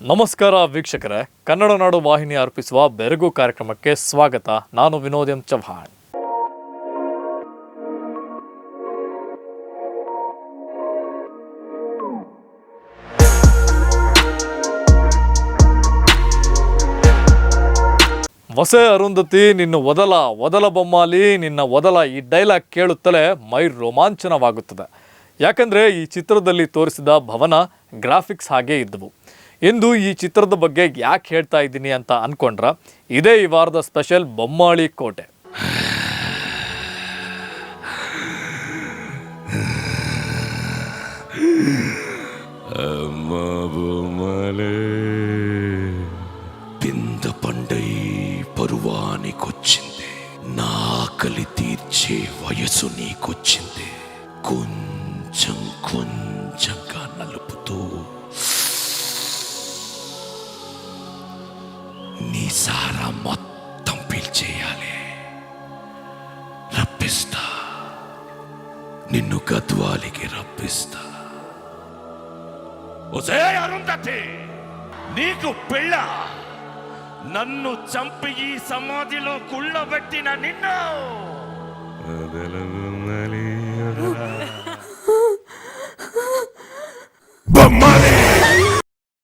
ನಮಸ್ಕಾರ ವೀಕ್ಷಕರೇ, ಕನ್ನಡ ನಾಡು ವಾಹಿನಿ ಅರ್ಪಿಸುವ ಬೆರಗು ಕಾರ್ಯಕ್ರಮಕ್ಕೆ ಸ್ವಾಗತ. ನಾನು ವಿನೋದ್ ಎಂ ಚವ್ಹಾಣ್. ಹೊಸೆ ಅರುಂಧತಿ ನಿನ್ನ ಒದಲ ಬೊಮ್ಮಾಲಿ ನಿನ್ನ ಒದಲ ಈ ಡೈಲಾಗ್ ಕೇಳುತ್ತಲೇ ಮೈ ರೋಮಾಂಚನವಾಗುತ್ತದೆ. ಯಾಕಂದರೆ ಈ ಚಿತ್ರದಲ್ಲಿ ತೋರಿಸಿದ ಭವನ ಗ್ರಾಫಿಕ್ಸ್ ಹಾಗೇ ಇದ್ದವು. ಇಂದು ಈ ಚಿತ್ರದ ಬಗ್ಗೆ ಯಾಕೆ ಹೇಳ್ತಾ ಇದ್ದೀನಿ ಅಂತ ಅನ್ಕೊಂಡ್ರ, ಇದೇ ಈ ವಾರದ ಸ್ಪೆಷಲ್ ಬೊಮ್ಮಾಳಿ ಕೋಟೆ. పింద పండై పరువానికొచ్చింది, నాకలి తీర్చే వయసు నీకొచ్చింది. కొంచెం కొంచెంగా నలుపుతూ నీ సారా మొత్తం పీల్చేయాలి. రప్పిస్తా, నిన్ను గద్వాలికి రప్పిస్తా. ఒసే అరుంధతి, నీకు పెళ్ళ? నన్ను చంపి ఈ సమాధిలో కుళ్ళబెట్టిన నిన్ను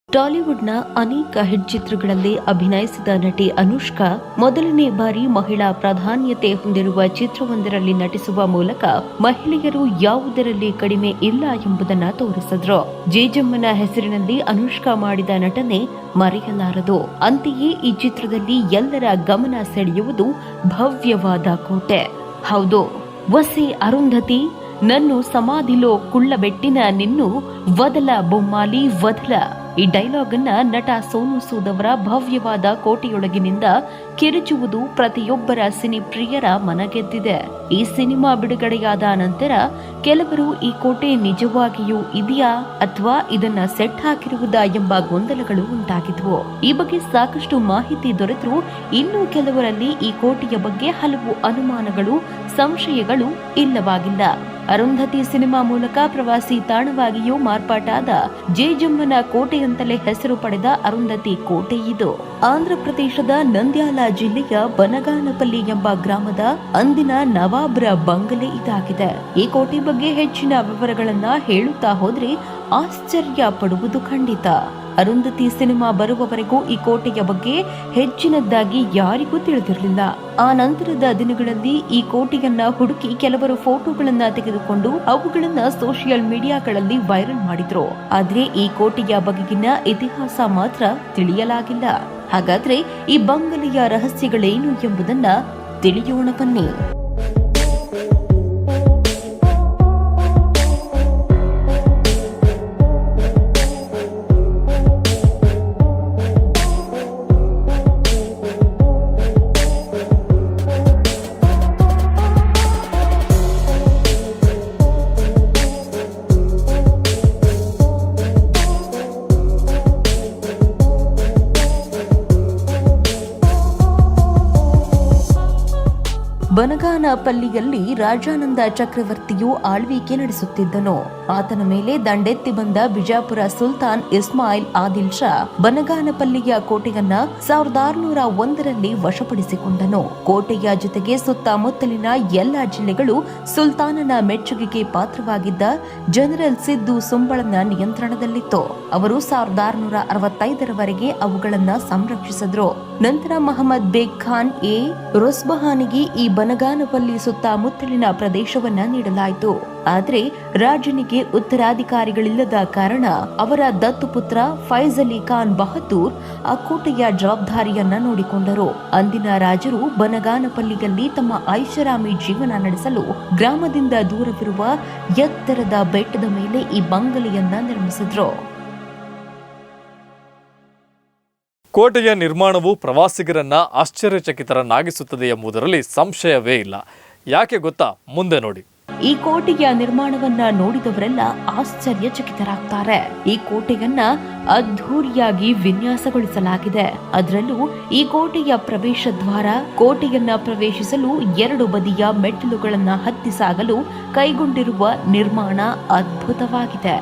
ಟಾಲಿವುಡ್ನ ಅನೇಕ ಹಿಟ್ ಚಿತ್ರಗಳಲ್ಲಿ ಅಭಿನಯಿಸಿದ ನಟಿ ಅನುಷ್ಕಾ ಮೊದಲನೇ ಬಾರಿ ಮಹಿಳಾ ಪ್ರಾಧಾನ್ಯತೆ ಹೊಂದಿರುವ ಚಿತ್ರವೊಂದರಲ್ಲಿ ನಟಿಸುವ ಮೂಲಕ ಮಹಿಳೆಯರು ಯಾವುದರಲ್ಲಿ ಕಡಿಮೆ ಇಲ್ಲ ಎಂಬುದನ್ನು ತೋರಿಸಿದ್ರು. ಜೇಜಮ್ಮನ ಹೆಸರಿನಲ್ಲಿ ಅನುಷ್ಕಾ ಮಾಡಿದ ನಟನೆ ಮರೆಯಲಾರದು. ಅಂತೆಯೇ ಈ ಚಿತ್ರದಲ್ಲಿ ಎಲ್ಲರ ಗಮನ ಸೆಳೆಯುವುದು ಭವ್ಯವಾದ ಕೋಟೆ. ಹೌದು, ವಸೆ ಅರುಂಧತಿ, ನನ್ನು ಸಮಾಧಿಲೋ ಕುಳ್ಳಬೆಟ್ಟಿನ ನಿನ್ನು ವದಲ ಬೊಮ್ಮಾಲಿ ವದಲ. ಈ ಡೈಲಾಗ್ ಅನ್ನ ನಟ ಸೋನು ಸೂದ್ ಅವರ ಭವ್ಯವಾದ ಕೋಟೆಯೊಳಗಿನಿಂದ ಕಿರುಚುವುದು ಪ್ರತಿಯೊಬ್ಬರ ಸಿನಿ ಪ್ರಿಯರ ಮನಗೆದ್ದಿದೆ. ಈ ಸಿನಿಮಾ ಬಿಡುಗಡೆಯಾದ ನಂತರ ಕೆಲವರು ಈ ಕೋಟೆ ನಿಜವಾಗಿಯೂ ಇದೆಯಾ ಅಥವಾ ಇದನ್ನ ಸೆಟ್ ಹಾಕಿರುವುದಾ ಎಂಬ ಗೊಂದಲಗಳು ಉಂಟಾಗಿದ್ವು. ಈ ಬಗ್ಗೆ ಸಾಕಷ್ಟು ಮಾಹಿತಿ ದೊರೆತರೂ ಇನ್ನೂ ಕೆಲವರಲ್ಲಿ ಈ ಕೋಟೆಯ ಬಗ್ಗೆ ಹಲವು ಅನುಮಾನಗಳು, ಸಂಶಯಗಳು ಇಲ್ಲವಾಗಿಲ್ಲ. ಅರುಂಧತಿ ಸಿನಿಮಾ ಮೂಲಕ ಪ್ರವಾಸಿ ತಾಣವಾಗಿಯೂ ಮಾರ್ಪಾಟಾದ ಜೇಜಮ್ಮನ ಕೋಟೆಯಂತಲೇ ಹೆಸರು ಪಡೆದ ಅರುಂಧತಿ ಕೋಟೆ ಇದು. ಆಂಧ್ರಪ್ರದೇಶದ ನಂದ್ಯಾಲ ಜಿಲ್ಲೆಯ ಬನಗಾನಪಲ್ಲಿ ಎಂಬ ಗ್ರಾಮದ ಅಂದಿನ ನವಾಬ್ರ ಬಂಗಲೆ ಇದಾಗಿದೆ. ಈ ಕೋಟೆ ಬಗ್ಗೆ ಹೆಚ್ಚಿನ ವಿವರಗಳನ್ನ ಹೇಳುತ್ತಾ ಹೋದ್ರೆ ಆಶ್ಚರ್ಯ ಪಡುವುದು ಖಂಡಿತ. ಅರುಂಧತಿ ಸಿನಿಮಾ ಬರುವವರೆಗೂ ಈ ಕೋಟೆಯ ಬಗ್ಗೆ ಹೆಚ್ಚಿನದ್ದಾಗಿ ಯಾರಿಗೂ ತಿಳಿದಿರಲಿಲ್ಲ. ಆ ನಂತರದ ದಿನಗಳಲ್ಲಿ ಈ ಕೋಟೆಯನ್ನ ಹುಡುಕಿ ಕೆಲವರು ಫೋಟೋಗಳನ್ನ ತೆಗೆದುಕೊಂಡು ಅವುಗಳನ್ನ ಸೋಷಿಯಲ್ ಮೀಡಿಯಾಗಳಲ್ಲಿ ವೈರಲ್ ಮಾಡಿದ್ರು. ಆದ್ರೆ ಈ ಕೋಟೆಯ ಬಗೆಗಿನ ಇತಿಹಾಸ ಮಾತ್ರ ತಿಳಿಯಲಾಗಿಲ್ಲ. ಹಾಗಾದ್ರೆ ಈ ಬಂಗಲೆಯ ರಹಸ್ಯಗಳೇನು ಎಂಬುದನ್ನ ತಿಳಿಯೋಣ ಬನ್ನಿ. ಬನಗಾನಪಲ್ಲಿಯಲ್ಲಿ ರಾಜಾನಂದ ಚಕ್ರವರ್ತಿಯು ಆಳ್ವಿಕೆ ನಡೆಸುತ್ತಿದ್ದನು. ಆತನ ಮೇಲೆ ದಂಡೆತ್ತಿ ಬಂದ ಬಿಜಾಪುರ ಸುಲ್ತಾನ್ ಇಸ್ಮಾಯಿಲ್ ಆದಿಲ್ ಶಾ ಬನಗಾನಪಲ್ಲಿಯ ಕೋಟೆಯನ್ನ 1601ರಲ್ಲಿ ವಶಪಡಿಸಿಕೊಂಡನು. ಕೋಟೆಯ ಜೊತೆಗೆ ಸುತ್ತಮುತ್ತಲಿನ ಎಲ್ಲ ಜಿಲ್ಲೆಗಳು ಸುಲ್ತಾನನ ಮೆಚ್ಚುಗೆಗೆ ಪಾತ್ರವಾಗಿದ್ದ ಜನರಲ್ ಸಿದ್ದು ಸುಂಬಳನ ನಿಯಂತ್ರಣದಲ್ಲಿತ್ತು. ಅವರು 1665ರವರೆಗೆ ಅವುಗಳನ್ನ ಸಂರಕ್ಷಿಸಿದ್ರು. ನಂತರ ಮಹಮ್ಮದ್ ಬೇಗ್ ಖಾನ್ ಎ ರುಸ್ಬಹಾನಿಗೆ ಈ ಬನಗಾನಪಲ್ಲಿ ಸುತ್ತಮುತ್ತಲಿನ ಪ್ರದೇಶವನ್ನ ನೀಡಲಾಯಿತು. ಆದರೆ ರಾಜನಿಗೆ ಉತ್ತರಾಧಿಕಾರಿಗಳಿಲ್ಲದ ಕಾರಣ ಅವರ ದತ್ತುಪುತ್ರ ಫೈಜ್ ಅಲಿ ಖಾನ್ ಬಹದ್ದೂರ್ ಆ ಕೋಟೆಯ ಜವಾಬ್ದಾರಿಯನ್ನ ನೋಡಿಕೊಂಡರು. ಅಂದಿನ ರಾಜರು ಬನಗಾನಪಲ್ಲಿಯಲ್ಲಿ ತಮ್ಮ ಐಷಾರಾಮಿ ಜೀವನ ನಡೆಸಲು ಗ್ರಾಮದಿಂದ ದೂರವಿರುವ ಎತ್ತರದ ಬೆಟ್ಟದ ಮೇಲೆ ಈ ಬಂಗಲೆಯನ್ನ ನಿರ್ಮಿಸಿದ್ರು. ಕೋಟೆಯ ನಿರ್ಮಾಣವು ಪ್ರವಾಸಿಗರನ್ನ ಆಶ್ಚರ್ಯಚಕಿತರನ್ನಾಗಿಸುತ್ತದೆ ಎಂಬುದರಲ್ಲಿ ಸಂಶಯವೇ ಇಲ್ಲ. ಯಾಕೆ ಗೊತ್ತಾ? ಮುಂದೆ ನೋಡಿ. ಈ ಕೋಟೆಯ ನಿರ್ಮಾಣವನ್ನ ನೋಡಿದವರೆಲ್ಲ ಆಶ್ಚರ್ಯಚಕಿತರಾಗ್ತಾರೆ. ಈ ಕೋಟೆಯನ್ನ ಅದ್ಧೂರಿಯಾಗಿ ವಿನ್ಯಾಸಗೊಳಿಸಲಾಗಿದೆ. ಅದರಲ್ಲೂ ಈ ಕೋಟೆಯ ಪ್ರವೇಶ ದ್ವಾರ, ಕೋಟೆಯನ್ನ ಪ್ರವೇಶಿಸಲು 2 ಬದಿಯ ಮೆಟ್ಟಿಲುಗಳನ್ನ ಹತ್ತಿ ಸಾಗಲು ಕೈಗೊಂಡಿರುವ ನಿರ್ಮಾಣ ಅದ್ಭುತವಾಗಿದೆ.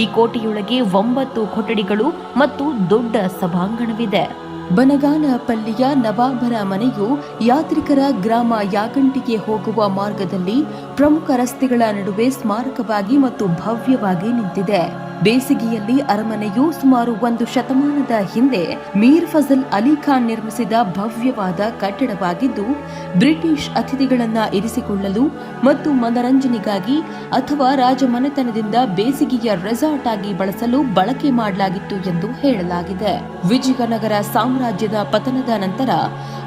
ಈ ಕೋಟೆಯೊಳಗೆ 9 ಕೊಠಡಿಗಳು ಮತ್ತು ದೊಡ್ಡ ಸಭಾಂಗಣವಿದೆ. ಬನಗಾನಪಲ್ಲಿಯ ನವಾಬರ ಮನೆಯು ಯಾತ್ರಿಕರ ಗ್ರಾಮ ಯಾಗಂಟಿಗೆ ಹೋಗುವ ಮಾರ್ಗದಲ್ಲಿ ಪ್ರಮುಖ ರಸ್ತೆಗಳ ನಡುವೆ ಸ್ಮಾರಕವಾಗಿ ಮತ್ತು ಭವ್ಯವಾಗಿ ನಿಂತಿದೆ. ಬೇಸಿಗೆಯಲ್ಲಿ ಅರಮನೆಯು ಸುಮಾರು 1 ಶತಮಾನದ ಹಿಂದೆ ಮೀರ್ ಫಜಲ್ ಅಲಿ ಖಾನ್ ನಿರ್ಮಿಸಿದ ಭವ್ಯವಾದ ಕಟ್ಟಡವಾಗಿದ್ದು, ಬ್ರಿಟಿಷ್ ಅತಿಥಿಗಳನ್ನ ಇರಿಸಿಕೊಳ್ಳಲು ಮತ್ತು ಮನರಂಜನೆಗಾಗಿ ಅಥವಾ ರಾಜಮನೆತನದಿಂದ ಬೇಸಿಗೆಯ ರೆಸಾರ್ಟ್ ಆಗಿ ಬಳಸಲು ಬಳಕೆ ಮಾಡಲಾಗಿತ್ತು ಎಂದು ಹೇಳಲಾಗಿದೆ. ವಿಜಯನಗರ ಸಾಮ್ರಾಜ್ಯದ ಪತನದ ನಂತರ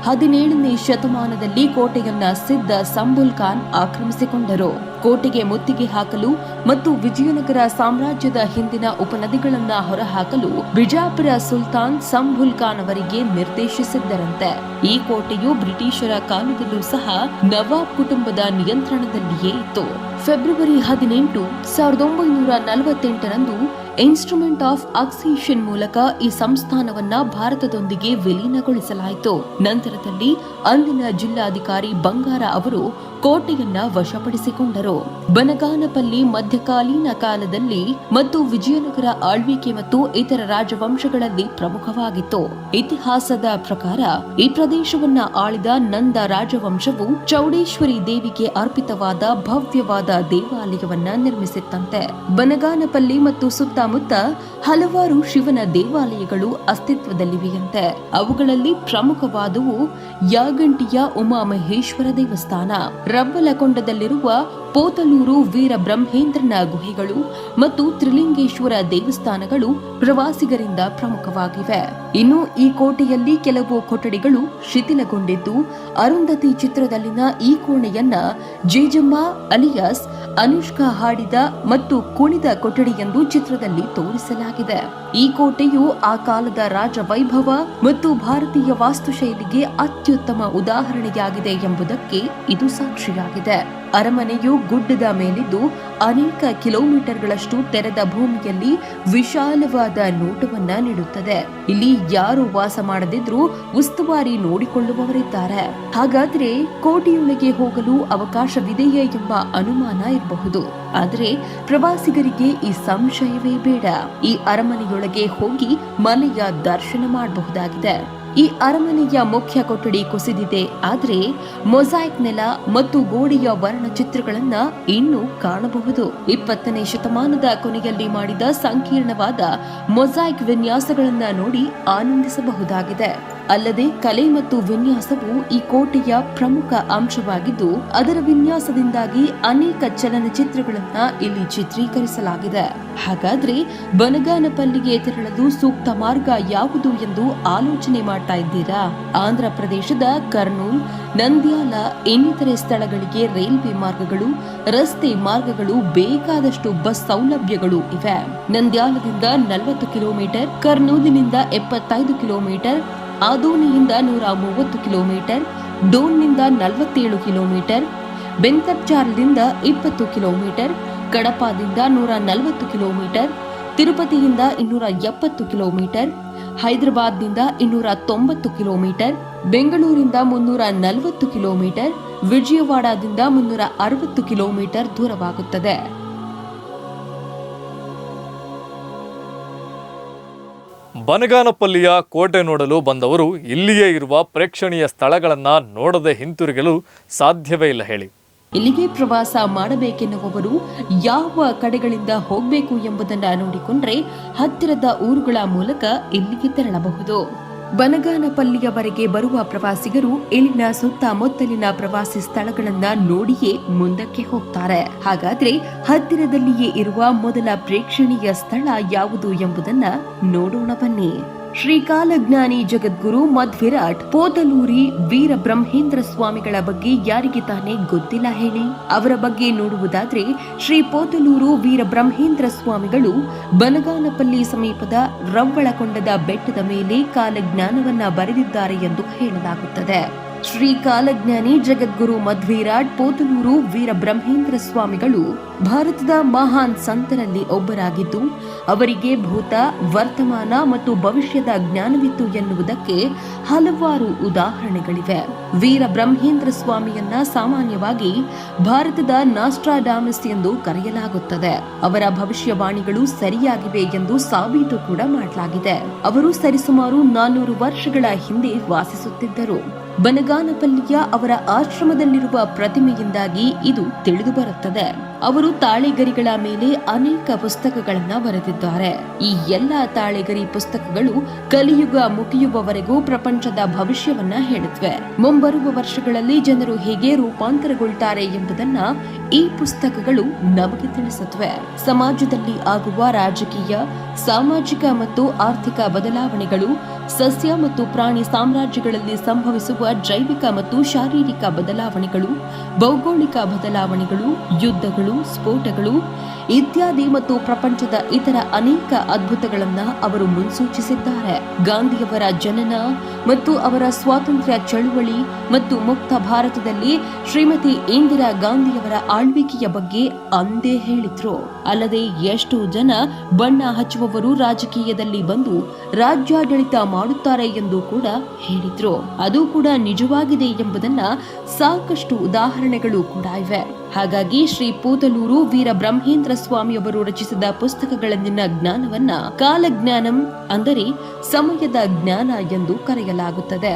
17ನೇ ಶತಮಾನದಲ್ಲಿ ಕೋಟೆಯನ್ನ ಸಿದ್ಧ ಸಂಭುಲ್ ಖಾನ್ ಆಕ್ರಮಿಸಿಕೊಂಡರು. ಕೋಟೆಗೆ ಮುತ್ತಿಗೆ ಹಾಕಲು ಮತ್ತು ವಿಜಯನಗರ ಸಾಮ್ರಾಜ್ಯದ ಹಿಂದಿನ ಉಪನದಿಗಳನ್ನ ಹೊರಹಾಕಲು ಬಿಜಾಪುರ ಸುಲ್ತಾನ್ ಸಂಭುಲ್ ಖಾನ್ ಅವರಿಗೆ ನಿರ್ದೇಶಿಸಿದ್ದರಂತೆ. ಈ ಕೋಟೆಯು ಬ್ರಿಟಿಷರ ಕಾಲದಲ್ಲೂ ಸಹ ನವಾಬ್ ಕುಟುಂಬದ ನಿಯಂತ್ರಣದಲ್ಲಿಯೇ ಇತ್ತು. ಫೆಬ್ರವರಿ 18, 1948ರಂದು ಇನ್ಸ್ಟ್ರುಮೆಂಟ್ ಆಫ್ ಅಕ್ಸಿಷನ್ ಮೂಲಕ ಈ ಸಂಸ್ಥಾನವನ್ನ ಭಾರತದೊಂದಿಗೆ ವಿಲೀನಗೊಳಿಸಲಾಯಿತು. ನಂತರದಲ್ಲಿ ಅಂದಿನ ಜಿಲ್ಲಾಧಿಕಾರಿ ಬಂಗಾರ ಅವರು ಕೋಟೆಯನ್ನ ವಶಪಡಿಸಿಕೊಂಡರು. ಬನಗಾನಪಲ್ಲಿ ಮಧ್ಯಕಾಲೀನ ಕಾಲದಲ್ಲಿ ಮತ್ತು ವಿಜಯನಗರ ಆಳ್ವಿಕೆ ಮತ್ತು ಇತರ ರಾಜವಂಶಗಳಲ್ಲಿ ಪ್ರಮುಖವಾಗಿತ್ತು. ಇತಿಹಾಸದ ಪ್ರಕಾರ ಈ ಪ್ರದೇಶವನ್ನ ಆಳಿದ ನಂದ ರಾಜವಂಶವು ಚೌಡೇಶ್ವರಿ ದೇವಿಗೆ ಅರ್ಪಿತವಾದ ಭವ್ಯವಾದ ದೇವಾಲಯವನ್ನ ನಿರ್ಮಿಸಿತ್ತಂತೆ. ಬನಗಾನಪಲ್ಲಿ ಮತ್ತು ಸುತ್ತಮುತ್ತ ಹಲವಾರು ಶಿವನ ದೇವಾಲಯಗಳು ಅಸ್ತಿತ್ವದಲ್ಲಿವೆಯಂತೆ. ಅವುಗಳಲ್ಲಿ ಪ್ರಮುಖವಾದವು ಯಾಗಂಟಿಯ ಉಮಾಮಹೇಶ್ವರ ದೇವಸ್ಥಾನ, ರವ್ವಲಕೊಂಡದಲ್ಲಿರುವ ಪೋತಲೂರು ವೀರ ಬ್ರಹ್ಮೇಂದ್ರನ ಗುಹೆಗಳು ಮತ್ತು ತ್ರಿಲಿಂಗೇಶ್ವರ ದೇವಸ್ಥಾನಗಳು ಪ್ರವಾಸಿಗರಿಂದ ಪ್ರಮುಖವಾಗಿವೆ. ಇನ್ನು ಈ ಕೋಟೆಯಲ್ಲಿ ಕೆಲವು ಕೊಠಡಿಗಳು ಶಿಥಿಲಗೊಂಡಿದ್ದು, ಅರುಂಧತಿ ಚಿತ್ರದಲ್ಲಿನ ಈ ಕೋಣೆಯನ್ನ ಜೇಜಮ್ಮ ಅಲಿಯಾಸ್ ಅನುಷ್ಕಾ ಹಾಡಿದ ಮತ್ತು ಕುಣಿದ ಕೊಠಡಿ ಎಂದು ಚಿತ್ರದಲ್ಲಿ ತೋರಿಸಲಾಗಿದೆ. ಈ ಕೋಟೆಯು ಆ ಕಾಲದ ರಾಜ ವೈಭವ ಮತ್ತು ಭಾರತೀಯ ವಾಸ್ತುಶೈಲಿಗೆ ಅತ್ಯುತ್ತಮ ಉದಾಹರಣೆಯಾಗಿದೆ ಎಂಬುದಕ್ಕೆ ಇದು ಸಾಕ್ಷಿಯಾಗಿದೆ. ಅರಮನೆಯು ಗುಡ್ಡದ ಮೇಲಿದ್ದು ಅನೇಕ ಕಿಲೋಮೀಟರ್ಗಳಷ್ಟು ತೆರೆದ ಭೂಮಿಯಲ್ಲಿ ವಿಶಾಲವಾದ ನೋಟವನ್ನ ನೀಡುತ್ತದೆ. ಇಲ್ಲಿ ಯಾರು ವಾಸ ಮಾಡದಿದ್ರೂ ಉಸ್ತುವಾರಿ ನೋಡಿಕೊಳ್ಳುವವರಿದ್ದಾರೆ. ಹಾಗಾದ್ರೆ ಕೋಟೆಯೊಳಗೆ ಹೋಗಲು ಅವಕಾಶವಿದೆಯೇ ಎಂಬ ಅನುಮಾನ ಇರಬಹುದು. ಆದರೆ ಪ್ರವಾಸಿಗರಿಗೆ ಈ ಸಂಶಯವೇ ಬೇಡ. ಈ ಅರಮನೆಯೊಳಗೆ ಹೋಗಿ ಮನೆಯ ದರ್ಶನ ಮಾಡಬಹುದಾಗಿದೆ. ಈ ಅರಮನೆಯ ಮುಖ್ಯ ಕೊಠಡಿ ಕುಸಿದಿದೆ, ಆದರೆ ಮೊಸಾಯಿಕ್ ನೆಲ ಮತ್ತು ಗೋಡೆಯ ವರ್ಣಚಿತ್ರಗಳನ್ನ ಇನ್ನೂ ಕಾಣಬಹುದು. 20ನೇ ಶತಮಾನದ ಕೊನೆಯಲ್ಲಿ ಮಾಡಿದ ಸಂಕೀರ್ಣವಾದ ಮೊಸಾಯಿಕ್ ವಿನ್ಯಾಸಗಳನ್ನ ನೋಡಿ ಆನಂದಿಸಬಹುದಾಗಿದೆ. ಅಲ್ಲದೆ ಕಲೆ ಮತ್ತು ವಿನ್ಯಾಸವು ಈ ಕೋಟೆಯ ಪ್ರಮುಖ ಅಂಶವಾಗಿದ್ದು, ಅದರ ವಿನ್ಯಾಸದಿಂದಾಗಿ ಅನೇಕ ಚಲನಚಿತ್ರಗಳನ್ನ ಇಲ್ಲಿ ಚಿತ್ರೀಕರಿಸಲಾಗಿದೆ. ಹಾಗಾದ್ರೆ ಬನಗಾನಪಲ್ಲಿಗೆ ತೆರಳಲು ಸೂಕ್ತ ಮಾರ್ಗ ಯಾವುದು ಎಂದು ಆಲೋಚನೆ ಮಾಡ್ತಾ ಇದ್ದೀರಾ? ಆಂಧ್ರ ಪ್ರದೇಶದ ಕರ್ನೂಲ್, ನಂದ್ಯಾಲ ಇನ್ನಿತರೆ ಸ್ಥಳಗಳಿಗೆ ರೈಲ್ವೆ ಮಾರ್ಗಗಳು, ರಸ್ತೆ ಮಾರ್ಗಗಳು, ಬೇಕಾದಷ್ಟು ಬಸ್ ಸೌಲಭ್ಯಗಳು ಇವೆ. ನಂದ್ಯಾಲದಿಂದ 40 ಕಿಲೋಮೀಟರ್, ಕರ್ನೂಲಿನಿಂದ 75 ಕಿಲೋಮೀಟರ್, ಆದೋನಿಯಿಂದ 130 ಕಿಲೋಮೀಟರ್, ಡೋನ್ನಿಂದ 47 ಕಿಲೋಮೀಟರ್, ಬೆಂಕರ್ಚಾರ್ದಿಂದ 20 ಕಿಲೋಮೀಟರ್, ಕಡಪಾದಿಂದ 140 ಕಿಲೋಮೀಟರ್, ತಿರುಪತಿಯಿಂದ 270 ಕಿಲೋಮೀಟರ್, ಹೈದರಾಬಾದ್ನಿಂದ 290 ಕಿಲೋಮೀಟರ್, ಬೆಂಗಳೂರಿಂದ 340 ಕಿಲೋಮೀಟರ್, ವಿಜಯವಾಡದಿಂದ 360 ಕಿಲೋಮೀಟರ್ ದೂರವಾಗುತ್ತದೆ. ಬನಗಾನಪಲ್ಲಿಯ ಕೋಟೆ ನೋಡಲು ಬಂದವರು ಇಲ್ಲಿಯೇ ಇರುವ ಪ್ರೇಕ್ಷಣೀಯ ಸ್ಥಳಗಳನ್ನು ನೋಡದೆ ಹಿಂತಿರುಗಲು ಸಾಧ್ಯವೇ ಇಲ್ಲ ಹೇಳಿ. ಇಲ್ಲಿಗೆ ಪ್ರವಾಸ ಮಾಡಬೇಕೆನ್ನುವವರು ಯಾವ ಕಡೆಗಳಿಂದ ಹೋಗಬೇಕು ಎಂಬುದನ್ನು ನೋಡಿಕೊಂಡ್ರೆ ಹತ್ತಿರದ ಊರುಗಳ ಮೂಲಕ ಇಲ್ಲಿಗೆ ತೆರಳಬಹುದು. ಬನಗಾನಪಲ್ಲಿಯವರೆಗೆ ಬರುವ ಪ್ರವಾಸಿಗರು ಇಲ್ಲಿನ ಸುತ್ತಮುತ್ತಲಿನ ಪ್ರವಾಸಿ ಸ್ಥಳಗಳನ್ನ ನೋಡಿಯೇ ಮುಂದಕ್ಕೆ ಹೋಗ್ತಾರೆ. ಹಾಗಾದ್ರೆ ಹತ್ತಿರದಲ್ಲಿಯೇ ಇರುವ ಮೊದಲ ಪ್ರೇಕ್ಷಣೀಯ ಸ್ಥಳ ಯಾವುದು ಎಂಬುದನ್ನ ನೋಡೋಣ ಬನ್ನಿ. ಶ್ರೀಕಾಲಜ್ಞಾನಿ ಜಗದ್ಗುರು ಮಧ್ವಿರಾಟ್ ಪೋತಲೂರಿ ವೀರ ಬ್ರಹ್ಮೇಂದ್ರ ಸ್ವಾಮಿಗಳ ಬಗ್ಗೆ ಯಾರಿಗೆ ತಾನೇ ಗೊತ್ತಿಲ್ಲ ಹೇಳಿ. ಅವರ ಬಗ್ಗೆ ನೋಡುವುದಾದ್ರೆ ಶ್ರೀ ಪೋತಲೂರು ವೀರ ಬ್ರಹ್ಮೇಂದ್ರ ಸ್ವಾಮಿಗಳು ಬನಗಾನಪಲ್ಲಿ ಸಮೀಪದ ರವ್ವಳಕೊಂಡದ ಬೆಟ್ಟದ ಮೇಲೆ ಕಾಲಜ್ಞಾನವನ್ನ ಬರೆದಿದ್ದಾರೆ ಎಂದು ಹೇಳಲಾಗುತ್ತದೆ. ಶ್ರೀ ಕಾಲಜ್ಞಾನಿ ಜಗದ್ಗುರು ಮಧ್ವಿರಾಟ್ ಪೋತಲೂರು ವೀರ ಬ್ರಹ್ಮೇಂದ್ರ ಸ್ವಾಮಿಗಳು ಭಾರತದ ಮಹಾನ್ ಸಂತರಲ್ಲಿ ಒಬ್ಬರಾಗಿದ್ದು ಅವರಿಗೆ ಭೂತ, ವರ್ತಮಾನ ಮತ್ತು ಭವಿಷ್ಯದ ಜ್ಞಾನವಿತ್ತು ಎನ್ನುವುದಕ್ಕೆ ಹಲವಾರು ಉದಾಹರಣೆಗಳಿವೆ. ವೀರ ಬ್ರಹ್ಮೇಂದ್ರ ಸ್ವಾಮಿಯನ್ನ ಸಾಮಾನ್ಯವಾಗಿ ಭಾರತದ ನಾಸ್ಟ್ರಾಡಾಮಸ್ ಎಂದು ಕರೆಯಲಾಗುತ್ತದೆ. ಅವರ ಭವಿಷ್ಯವಾಣಿಗಳು ಸರಿಯಾಗಿವೆ ಎಂದು ಸಾಬೀತು ಕೂಡ ಮಾಡಲಾಗಿದೆ. ಅವರು ಸರಿಸುಮಾರು 400 ವರ್ಷಗಳ ಹಿಂದೆ ವಾಸಿಸುತ್ತಿದ್ದರು. ಬನಗಾನಪಲ್ಲಿಯ ಅವರ ಆಶ್ರಮದಲ್ಲಿರುವ ಪ್ರತಿಮೆಯಿಂದಾಗಿ ಇದು ತಿಳಿದು ಬರುತ್ತದೆ. ಅವರು ತಾಳೆಗರಿಗಳ ಮೇಲೆ ಅನೇಕ ಪುಸ್ತಕಗಳನ್ನ ಬರೆದಿದ್ದಾರೆ. ಈ ಎಲ್ಲಾ ತಾಳೆಗರಿ ಪುಸ್ತಕಗಳು ಕಲಿಯುಗ ಮುಗಿಯುವವರೆಗೂ ಪ್ರಪಂಚದ ಭವಿಷ್ಯವನ್ನ ಹೇಳುತ್ತವೆ. ಮುಂಬರುವ ವರ್ಷಗಳಲ್ಲಿ ಜನರು ಹೇಗೆ ರೂಪಾಂತರಗೊಳ್ತಾರೆ ಎಂಬುದನ್ನ ಈ ಪುಸ್ತಕಗಳು ನಮಗೆ ತಿಳಿಸುತ್ತವೆ. ಸಮಾಜದಲ್ಲಿ ಆಗುವ ರಾಜಕೀಯ, ಸಾಮಾಜಿಕ ಮತ್ತು ಆರ್ಥಿಕ ಬದಲಾವಣೆಗಳು, ಸಸ್ಯ ಮತ್ತು ಪ್ರಾಣಿ ಸಾಮ್ರಾಜ್ಯಗಳಲ್ಲಿ ಸಂಭವಿಸುವ ಜೈವಿಕ ಮತ್ತು ಶಾರೀರಿಕ ಬದಲಾವಣೆಗಳು, ಭೌಗೋಳಿಕ ಬದಲಾವಣೆಗಳು, ಯುದ್ಧಗಳು, ಸ್ಫೋಟಗಳು ಇತ್ಯಾದಿ ಮತ್ತು ಪ್ರಪಂಚದ ಇತರ ಅನೇಕ ಅದ್ಭುತಗಳನ್ನ ಅವರು ಮುನ್ಸೂಚಿಸಿದ್ದಾರೆ. ಗಾಂಧಿಯವರ ಜನನ ಮತ್ತು ಅವರ ಸ್ವಾತಂತ್ರ್ಯ ಚಳುವಳಿ ಮತ್ತು ಮುಕ್ತ ಭಾರತದಲ್ಲಿ ಶ್ರೀಮತಿ ಇಂದಿರಾ ಗಾಂಧಿಯವರ ಆಳ್ವಿಕೆಯ ಬಗ್ಗೆ ಅಂದೇ ಹೇಳಿದ್ರು. ಅಲ್ಲದೆ ಎಷ್ಟು ಜನ ಬಣ್ಣ ಹಚ್ಚುವವರು ರಾಜಕೀಯದಲ್ಲಿ ಬಂದು ರಾಜ್ಯಾಡಳಿತ ಮಾಡುತ್ತಾರೆ ಎಂದು ಕೂಡ ಹೇಳಿದ್ರು. ಅದು ಕೂಡ ನಿಜವಾಗಿದೆ ಎಂಬುದನ್ನ ಸಾಕಷ್ಟು ಉದಾಹರಣೆಗಳು ಕೂಡ ಇವೆ. ಹಾಗಾಗಿ ಶ್ರೀ ಪೂತಲೂರು ವೀರ ಬ್ರಹ್ಮೇಂದ್ರ ಸ್ವಾಮಿಯವರು ರಚಿಸಿದ ಪುಸ್ತಕಗಳಲ್ಲಿನ ಜ್ಞಾನವನ್ನ ಕಾಲಜ್ಞಾನಂ ಅಂದರೆ ಸಮಯದ ಜ್ಞಾನ ಎಂದು ಕರೆಯಲಾಗುತ್ತದೆ.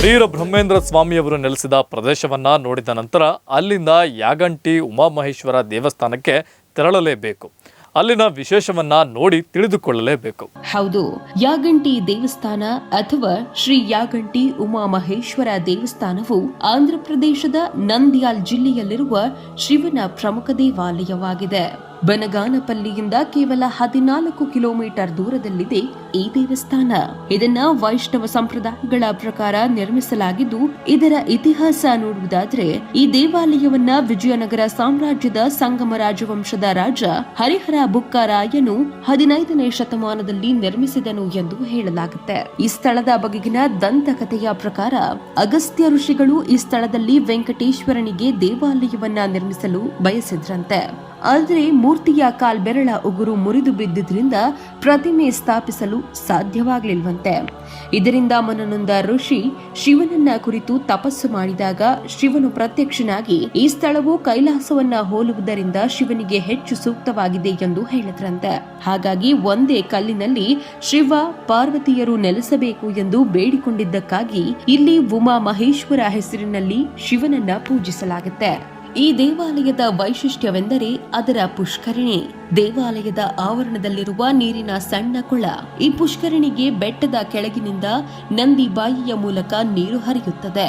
ವೀರ ಬ್ರಹ್ಮೇಂದ್ರ ಸ್ವಾಮಿಯವರು ನೆಲೆಸಿದ ಪ್ರದೇಶವನ್ನ ನೋಡಿದ ನಂತರ ಅಲ್ಲಿಂದ ಯಾಗಂಟಿ ಉಮಾಮಹೇಶ್ವರ ದೇವಸ್ಥಾನಕ್ಕೆ ತೆರಳಲೇಬೇಕು. ಅಲ್ಲಿನ ವಿಶೇಷವನ್ನ ನೋಡಿ ತಿಳಿದುಕೊಳ್ಳಲೇಬೇಕು. ಹೌದು, ಯಾಗಂಟಿ ದೇವಸ್ಥಾನ ಅಥವಾ ಶ್ರೀ ಯಾಗಂಟಿ ಉಮಾಮಹೇಶ್ವರ ದೇವಸ್ಥಾನವು ಆಂಧ್ರಪ್ರದೇಶದ ನಂದ್ಯಾಲ್ ಜಿಲ್ಲೆಯಲ್ಲಿರುವ ಶಿವನ ಪ್ರಮುಖ ದೇವಾಲಯವಾಗಿದೆ. ಬನಗಾನಪಲ್ಲಿಯಿಂದ ಕೇವಲ 14 ಕಿಲೋಮೀಟರ್ ದೂರದಲ್ಲಿದೆ ಈ ದೇವಸ್ಥಾನ. ಇದನ್ನ ವೈಷ್ಣವ ಸಂಪ್ರದಾಯಗಳ ಪ್ರಕಾರ ನಿರ್ಮಿಸಲಾಗಿದ್ದು, ಇದರ ಇತಿಹಾಸ ನೋಡುವುದಾದ್ರೆ ಈ ದೇವಾಲಯವನ್ನ ವಿಜಯನಗರ ಸಾಮ್ರಾಜ್ಯದ ಸಂಗಮ ರಾಜವಂಶದ ರಾಜ ಹರಿಹರ ಬುಕ್ಕರಾಯನು 15ನೇ ಶತಮಾನದಲ್ಲಿ ನಿರ್ಮಿಸಿದನು ಎಂದು ಹೇಳಲಾಗುತ್ತೆ. ಈ ಸ್ಥಳದ ಬಗೆಗಿನ ದಂತಕಥೆಯ ಪ್ರಕಾರ ಅಗಸ್ತ್ಯ ಋಷಿಗಳು ಈ ಸ್ಥಳದಲ್ಲಿ ವೆಂಕಟೇಶ್ವರನಿಗೆ ದೇವಾಲಯವನ್ನ ನಿರ್ಮಿಸಲು ಬಯಸಿದ್ರಂತೆ. ಆದರೆ ಮೂರ್ತಿಯ ಕಾಲ್ಬೆರಳ ಉಗುರು ಮುರಿದು ಬಿದ್ದಿದ್ರಿಂದ ಪ್ರತಿಮೆ ಸ್ಥಾಪಿಸಲು ಸಾಧ್ಯವಾಗಲಿಲ್ವಂತೆ. ಇದರಿಂದ ಮನನೊಂದ ಋಷಿ ಶಿವನನ್ನ ಕುರಿತು ತಪಸ್ಸು ಮಾಡಿದಾಗ ಶಿವನು ಪ್ರತ್ಯಕ್ಷನಾಗಿ ಈ ಸ್ಥಳವು ಕೈಲಾಸವನ್ನ ಹೋಲುವುದರಿಂದ ಶಿವನಿಗೆ ಹೆಚ್ಚು ಸೂಕ್ತವಾಗಿದೆ ಎಂದು ಹೇಳಿದ್ರಂತೆ. ಹಾಗಾಗಿ ಒಂದೇ ಕಲ್ಲಿನಲ್ಲಿ ಶಿವ ಪಾರ್ವತಿಯರು ನೆಲೆಸಬೇಕು ಎಂದು ಬೇಡಿಕೊಂಡಿದ್ದಕ್ಕಾಗಿ ಇಲ್ಲಿ ಉಮಾ ಮಹೇಶ್ವರ ಹೆಸರಿನಲ್ಲಿ ಶಿವನನ್ನ ಪೂಜಿಸಲಾಗುತ್ತೆ. ಈ ದೇವಾಲಯದ ವೈಶಿಷ್ಟ್ಯವೆಂದರೆ ಅದರ ಪುಷ್ಕರಣಿ. ದೇವಾಲಯದ ಆವರಣದಲ್ಲಿರುವ ನೀರಿನ ಸಣ್ಣ ಕೊಳ. ಈ ಪುಷ್ಕರಣಿಗೆ ಬೆಟ್ಟದ ಕೆಳಗಿನಿಂದ ನಂದಿ ಬಾಯಿಯ ಮೂಲಕ ನೀರು ಹರಿಯುತ್ತದೆ.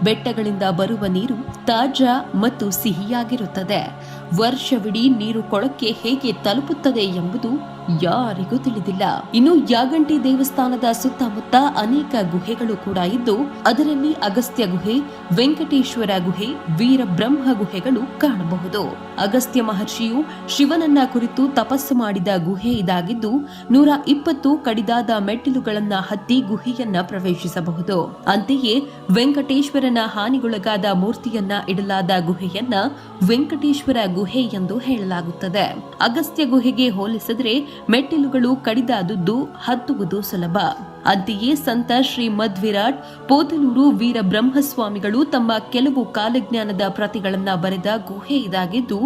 ಬೆಟ್ಟಗಳಿಂದ ಬರುವ ನೀರು ತಾಜಾ ಮತ್ತು ಸಿಹಿಯಾಗಿರುತ್ತದೆ. ವರ್ಷವಿಡೀ ನೀರು ಕೊಳಕ್ಕೆ ಹೇಗೆ ತಲುಪುತ್ತದೆ ಎಂಬುದು ಯಾರಿಗೂ ತಿಳಿದಿಲ್ಲ. ಇನ್ನು ಯಾಗಂಟಿ ದೇವಸ್ಥಾನದ ಸುತ್ತಮುತ್ತ ಅನೇಕ ಗುಹೆಗಳು ಕೂಡ ಇದ್ದು, ಅದರಲ್ಲಿ ಅಗಸ್ತ್ಯ ಗುಹೆ, ವೆಂಕಟೇಶ್ವರ ಗುಹೆ, ವೀರಬ್ರಹ್ಮ ಗುಹೆಗಳು ಕಾಣಬಹುದು. ಅಗಸ್ತ್ಯ ಮಹರ್ಷಿಯು ಶಿವನನ್ನ ಕುರಿತು ತಪಸ್ಸು ಮಾಡಿದ ಗುಹೆ ಇದಾಗಿದ್ದು, 120 ಕಡಿದಾದ ಮೆಟ್ಟಿಲುಗಳನ್ನ ಹತ್ತಿ ಗುಹೆಯನ್ನ ಪ್ರವೇಶಿಸಬಹುದು. ಅಂತೆಯೇ ವೆಂಕಟೇಶ್ವರನ ಹಾನಿಗೊಳಗಾದ ಮೂರ್ತಿಯನ್ನ ಇಡಲಾದ ಗುಹೆಯನ್ನ ವೆಂಕಟೇಶ್ವರ ಗುಹೆ ಎಂದು ಹೇಳಲಾಗುತ್ತದೆ. ಅಗಸ್ತ್ಯ ಗುಹೆಗೆ ಹೋಲಿಸಿದ್ರೆ ಮೆಟ್ಟಿಲುಗಳು ಕಡಿದಾದುದು, ಹತ್ತುವುದು ಸುಲಭ. ಅಂತೆಯೇ ಸಂತ ಶ್ರೀ ಮಧ್ವಿರಾಟ್ ಪೋತಲೂರು ವೀರ ಬ್ರಹ್ಮಸ್ವಾಮಿಗಳು ತಮ್ಮ ಕೆಲವು ಕಾಲಜ್ಞಾನದ ಪ್ರತಿಗಳನ್ನ ಬರೆದ ಗುಹೆ ಇದಾಗಿದ್ದು,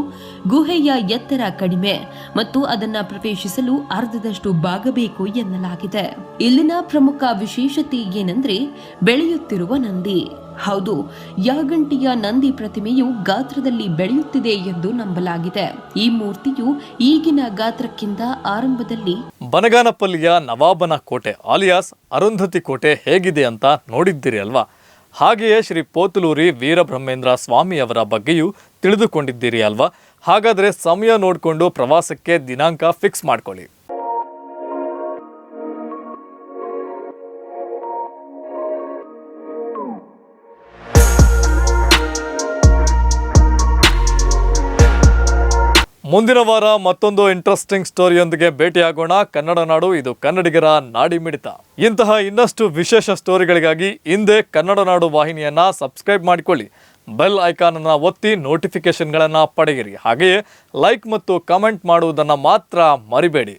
ಗುಹೆಯ ಎತ್ತರ ಕಡಿಮೆ ಮತ್ತು ಅದನ್ನ ಪ್ರವೇಶಿಸಲು ಅರ್ಧದಷ್ಟು ಬಾಗಬೇಕು ಎನ್ನಲಾಗಿದೆ. ಇಲ್ಲಿನ ಪ್ರಮುಖ ವಿಶೇಷತೆ ಏನೆಂದ್ರೆ ಬೆಳೆಯುತ್ತಿರುವ ನಂದಿ. ಹೌದು, ಯಾಗಂಟಿಯ ನಂದಿ ಪ್ರತಿಮೆಯು ಗಾತ್ರದಲ್ಲಿ ಬೆಳೆಯುತ್ತಿದೆ ಎಂದು ನಂಬಲಾಗಿದೆ. ಈ ಮೂರ್ತಿಯು ಈಗಿನ ಗಾತ್ರಕ್ಕಿಂತ ಆರಂಭದಲ್ಲಿ ಬನಗಾನಪಲ್ಲಿಯ ನವಾಬನ ಕೋಟೆ ಆಲಿಯಾಸ್ ಅರುಂಧತಿ ಕೋಟೆ ಹೇಗಿದೆ ಅಂತ ನೋಡಿದ್ದೀರಿ ಅಲ್ವಾ? ಹಾಗೆಯೇ ಶ್ರೀ ಪೋತಲೂರಿ ವೀರಬ್ರಹ್ಮೇಂದ್ರ ಸ್ವಾಮಿಯವರ ಬಗ್ಗೆಯೂ ತಿಳಿದುಕೊಂಡಿದ್ದೀರಿ ಅಲ್ವಾ? ಹಾಗಾದರೆ ಸಮಯ ನೋಡಿಕೊಂಡು ಪ್ರವಾಸಕ್ಕೆ ದಿನಾಂಕ ಫಿಕ್ಸ್ ಮಾಡ್ಕೊಳ್ಳಿ. ಮುಂದಿನ ವಾರ ಮತ್ತೊಂದು ಇಂಟ್ರೆಸ್ಟಿಂಗ್ ಸ್ಟೋರಿಯೊಂದಿಗೆ ಭೇಟಿಯಾಗೋಣ. ಕನ್ನಡ ನಾಡು, ಇದು ಕನ್ನಡಿಗರ ನಾಡಿ ಮಿಡಿತ. ಇಂತಹ ಇನ್ನಷ್ಟು ವಿಶೇಷ ಸ್ಟೋರಿಗಳಿಗಾಗಿ ಹಿಂದೆ ಕನ್ನಡ ನಾಡು ವಾಹಿನಿಯನ್ನು ಸಬ್ಸ್ಕ್ರೈಬ್ ಮಾಡಿಕೊಳ್ಳಿ. ಬೆಲ್ ಐಕಾನನ್ನು ಒತ್ತಿ ನೋಟಿಫಿಕೇಶನ್ಗಳನ್ನು ಪಡೆಯಿರಿ. ಹಾಗೆಯೇ ಲೈಕ್ ಮತ್ತು ಕಮೆಂಟ್ ಮಾಡುವುದನ್ನು ಮಾತ್ರ ಮರಿಬೇಡಿ.